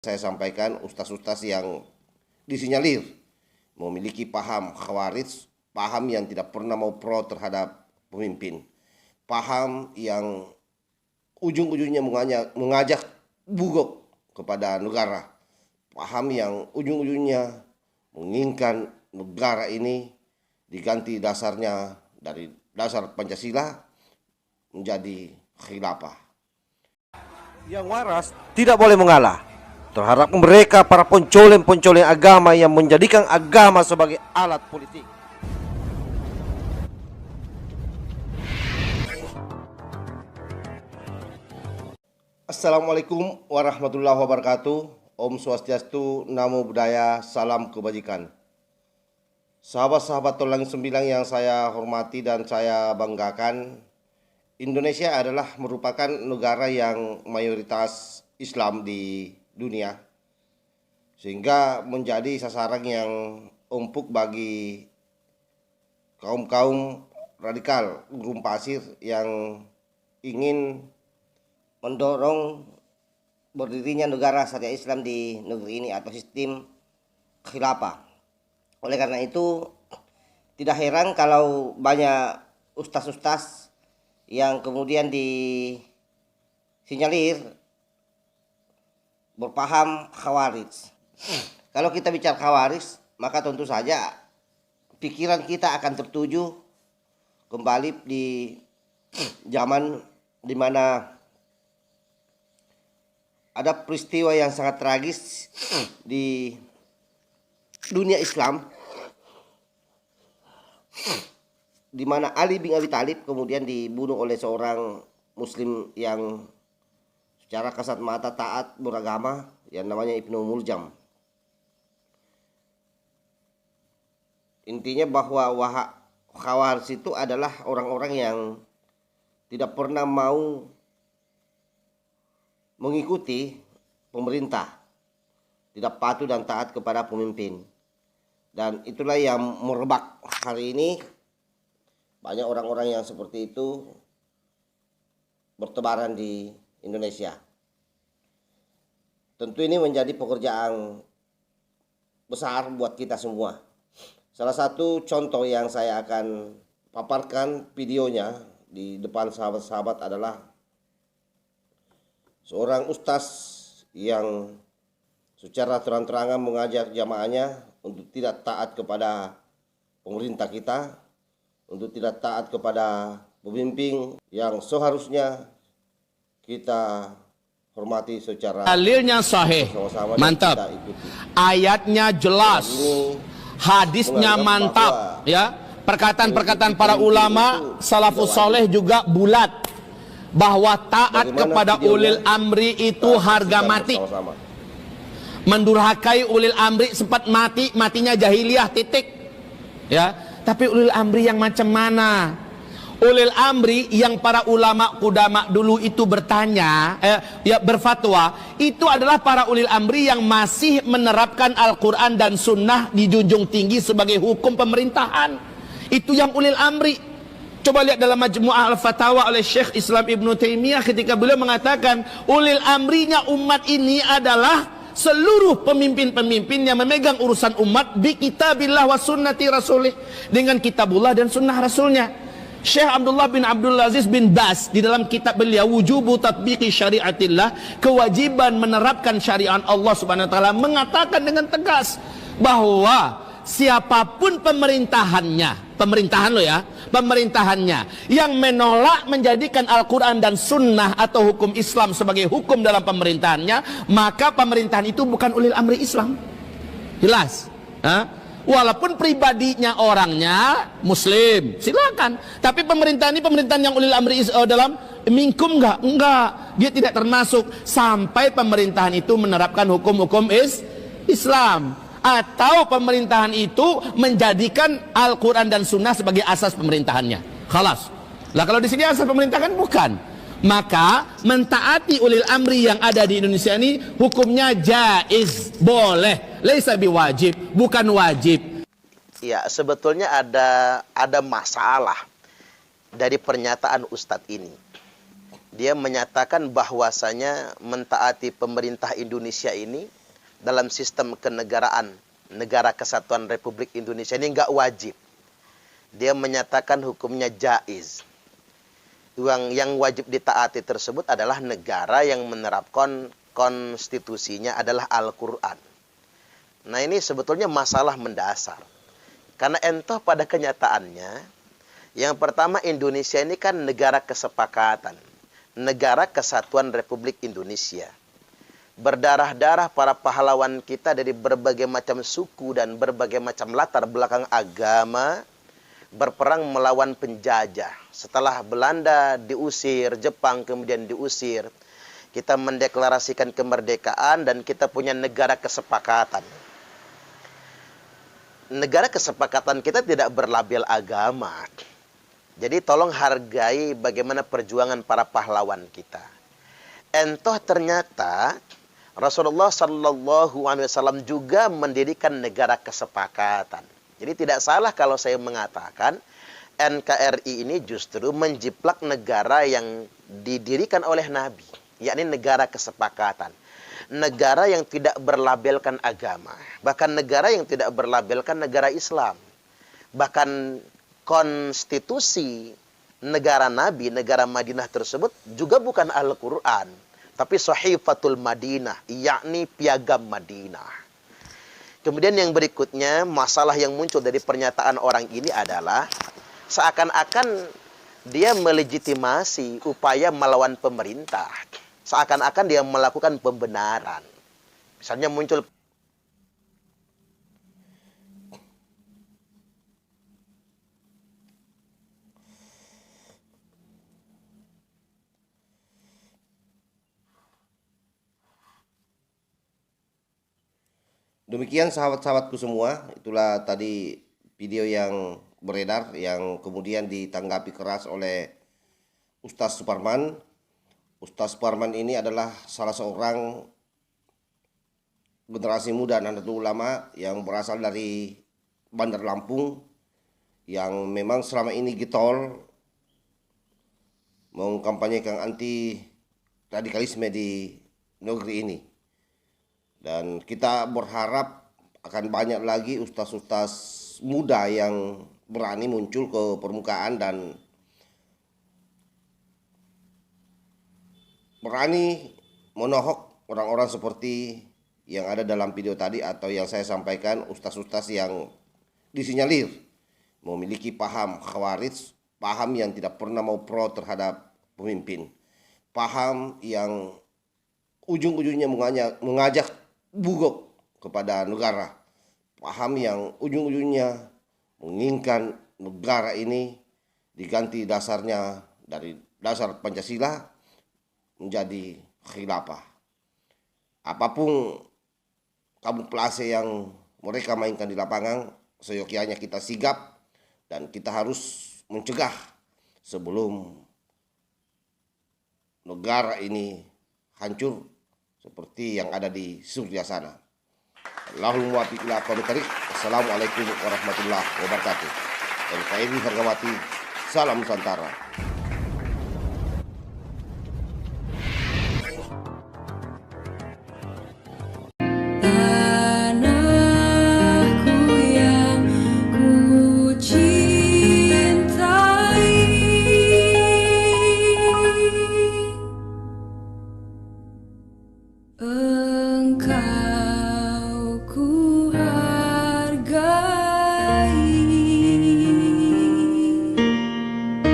Saya sampaikan ustaz-ustaz yang disinyalir memiliki paham khawarij, paham yang tidak pernah mau pro terhadap pemimpin, paham yang ujung-ujungnya mengajak bugok kepada negara, paham yang ujung-ujungnya menginginkan negara ini diganti dasarnya dari dasar Pancasila menjadi khilafah. Yang waras tidak boleh mengalah terhadap mereka para pencoleng-pencoleng agama yang menjadikan agama sebagai alat politik. Assalamualaikum warahmatullahi wabarakatuh. Om Swastiastu, Namo Buddhaya, salam kebajikan. Sahabat-sahabat Tolang Sembilang yang saya hormati dan saya banggakan, Indonesia adalah merupakan negara yang mayoritas Islam di dunia, sehingga menjadi sasaran yang empuk bagi kaum-kaum radikal gurun pasir yang ingin mendorong berdirinya negara syariah Islam di negeri ini atau sistem khilafah. Oleh karena itu, tidak heran kalau banyak ustaz-ustaz yang kemudian disinyalir berpaham khawarij. Kalau kita bicara khawarij, maka tentu saja pikiran kita akan tertuju kembali di zaman di mana ada peristiwa yang sangat tragis di dunia Islam, di mana Ali bin Abi Thalib kemudian dibunuh oleh seorang muslim yang secara kasat mata taat beragama yang namanya Ibnu Muljam. Intinya bahwa Khawarij itu adalah orang-orang yang tidak pernah mau mengikuti pemerintah, tidak patuh dan taat kepada pemimpin. Dan itulah yang merebak hari ini. Banyak orang-orang yang seperti itu bertebaran di Indonesia. Tentu ini menjadi pekerjaan besar buat kita semua. Salah satu contoh yang saya akan paparkan videonya di depan sahabat-sahabat adalah seorang ustaz yang secara terang-terangan mengajak jamaahnya untuk tidak taat kepada pemerintah kita, untuk tidak taat kepada pemimpin yang seharusnya kita hormati secara dalilnya sahih, mantap, ayatnya jelas, hadisnya mantap, ya, perkataan-perkataan para ulama salafus soleh juga bulat bahwa taat kepada ulil amri itu harga mati. Mendurhakai ulil amri sempat mati, matinya jahiliyah, titik, ya. Tapi ulil amri yang macam mana? Ulil amri yang para ulama kudama dulu itu bertanya, berfatwa, itu adalah para ulil amri yang masih menerapkan Al-Quran dan Sunnah dijunjung tinggi sebagai hukum pemerintahan. Itu yang ulil amri. Coba lihat dalam Majmu'ah Al-Fatawa oleh Syekh Islam Ibnu Taimiyah ketika beliau mengatakan ulil amrinya umat ini adalah seluruh pemimpin-pemimpin yang memegang urusan umat bi kitabillah wa sunnati rasulih, dengan kitabullah dan sunnah rasulnya. Syekh Abdullah bin Abdul Aziz bin Bas di dalam kitab beliau Wujubu Tatbiqi Syariatillah, kewajiban menerapkan syariat Allah Subhanahu wa taala, mengatakan dengan tegas bahwa siapapun pemerintahannya yang menolak menjadikan Al-Quran dan Sunnah atau hukum Islam sebagai hukum dalam pemerintahannya, maka pemerintahan itu bukan ulil amri Islam. Jelas? Walaupun pribadinya orangnya Muslim, silakan. Tapi pemerintahan ini pemerintahan yang ulil amri dalam minkum enggak, dia tidak termasuk sampai pemerintahan itu menerapkan hukum-hukum Islam, atau pemerintahan itu menjadikan Al-Quran dan Sunnah sebagai asas pemerintahannya. Khalas. Lah kalau di sini asas pemerintahan bukan, maka mentaati ulil amri yang ada di Indonesia ini hukumnya jaiz, boleh, laisa biwajib, bukan wajib. Ya, sebetulnya ada masalah dari pernyataan Ustadz ini. dia menyatakan bahwasanya mentaati pemerintah Indonesia ini dalam sistem kenegaraan Negara Kesatuan Republik Indonesia ini nggak wajib. Dia menyatakan hukumnya jaiz. Yang wajib ditaati tersebut adalah negara yang menerapkan konstitusinya adalah Al-Quran. Nah ini sebetulnya masalah mendasar. Karena entah pada kenyataannya, yang pertama Indonesia ini kan negara kesepakatan. Negara Kesatuan Republik Indonesia. Berdarah-darah para pahlawan kita dari berbagai macam suku dan berbagai macam latar belakang agama berperang melawan penjajah. Setelah Belanda diusir, Jepang kemudian diusir, kita mendeklarasikan kemerdekaan dan kita punya negara kesepakatan. Negara kesepakatan kita tidak berlabel agama. Jadi tolong hargai bagaimana perjuangan para pahlawan kita. Entah ternyata Rasulullah Shallallahu Alaihi Wasallam juga mendirikan negara kesepakatan. Jadi tidak salah kalau saya mengatakan NKRI ini justru menjiplak negara yang didirikan oleh Nabi, yakni negara kesepakatan. Negara yang tidak berlabelkan agama, bahkan negara yang tidak berlabelkan negara Islam. Bahkan konstitusi negara Nabi, negara Madinah tersebut juga bukan Al-Quran, tapi Sahifatul Madinah, yakni piagam Madinah. Kemudian yang berikutnya, masalah yang muncul dari pernyataan orang ini adalah seakan-akan dia melegitimasi upaya melawan pemerintah. Seakan-akan dia melakukan pembenaran. Misalnya muncul Demikian sahabat-sahabatku semua, itulah tadi video yang beredar yang kemudian ditanggapi keras oleh Ustadz Suparman. Ustadz Suparman ini adalah salah seorang generasi muda Nahdlatul Ulama yang berasal dari Bandar Lampung, yang memang selama ini getol mengkampanyekan anti radikalisme di negeri ini. Dan kita berharap akan banyak lagi ustaz-ustaz muda yang berani muncul ke permukaan dan berani menohok orang-orang seperti yang ada dalam video tadi atau yang saya sampaikan, ustaz-ustaz yang disinyalir memiliki paham khawarij, paham yang tidak pernah mau pro terhadap pemimpin, paham yang ujung-ujungnya mengajak bugok kepada negara, paham yang ujung-ujungnya menginginkan negara ini diganti dasarnya dari dasar Pancasila menjadi khilafah. Apapun kamuflase yang mereka mainkan di lapangan, seyogyanya kita sigap dan kita harus mencegah sebelum negara ini hancur seperti yang ada di Suriah sana. Allahul muwaffiq ila aqwamit thariq. Assalamualaikum warahmatullahi wabarakatuh. NKRI harga mati. Salam Nusantara.